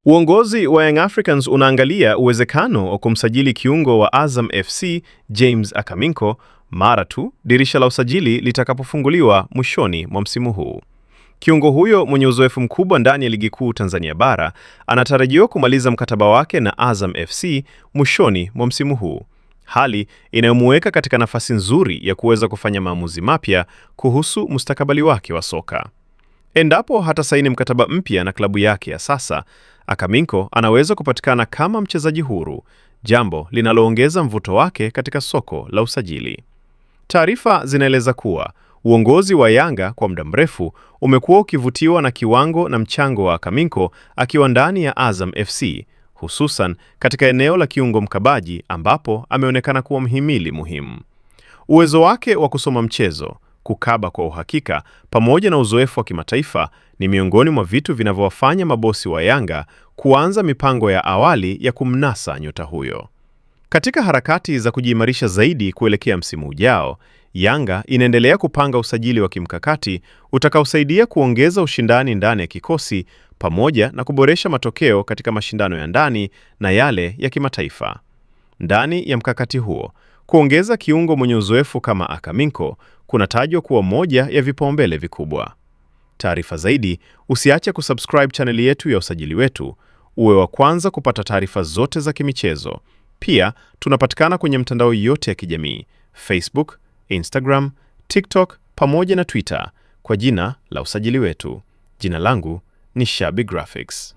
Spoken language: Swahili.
Uongozi wa Young Africans unaangalia uwezekano wa kumsajili kiungo wa Azam FC James Akaminko mara tu dirisha la usajili litakapofunguliwa mwishoni mwa msimu huu. Kiungo huyo mwenye uzoefu mkubwa ndani ya ligi kuu Tanzania bara anatarajiwa kumaliza mkataba wake na Azam FC mwishoni mwa msimu huu, hali inayomuweka katika nafasi nzuri ya kuweza kufanya maamuzi mapya kuhusu mustakabali wake wa soka. Endapo hatasaini mkataba mpya na klabu yake ya sasa, Akaminko anaweza kupatikana kama mchezaji huru, jambo linaloongeza mvuto wake katika soko la usajili. Taarifa zinaeleza kuwa uongozi wa Yanga kwa muda mrefu umekuwa ukivutiwa na kiwango na mchango wa Akaminko akiwa ndani ya Azam FC, hususan katika eneo la kiungo mkabaji ambapo ameonekana kuwa mhimili muhimu. Uwezo wake wa kusoma mchezo, kukaba kwa uhakika, pamoja na uzoefu wa kimataifa ni miongoni mwa vitu vinavyowafanya mabosi wa Yanga kuanza mipango ya awali ya kumnasa nyota huyo. Katika harakati za kujiimarisha zaidi kuelekea msimu ujao, Yanga inaendelea kupanga usajili wa kimkakati utakaosaidia kuongeza ushindani ndani ya kikosi pamoja na kuboresha matokeo katika mashindano ya ndani na yale ya kimataifa. Ndani ya mkakati huo, kuongeza kiungo mwenye uzoefu kama Akaminko kunatajwa kuwa moja ya vipaumbele vikubwa. Taarifa zaidi, usiache kusubscribe chaneli yetu ya Usajili Wetu, uwe wa kwanza kupata taarifa zote za kimichezo. Pia, tunapatikana kwenye mtandao yote ya kijamii, Facebook, Instagram, TikTok, pamoja na Twitter, kwa jina la Usajili Wetu. Jina langu ni Shabi Graphics.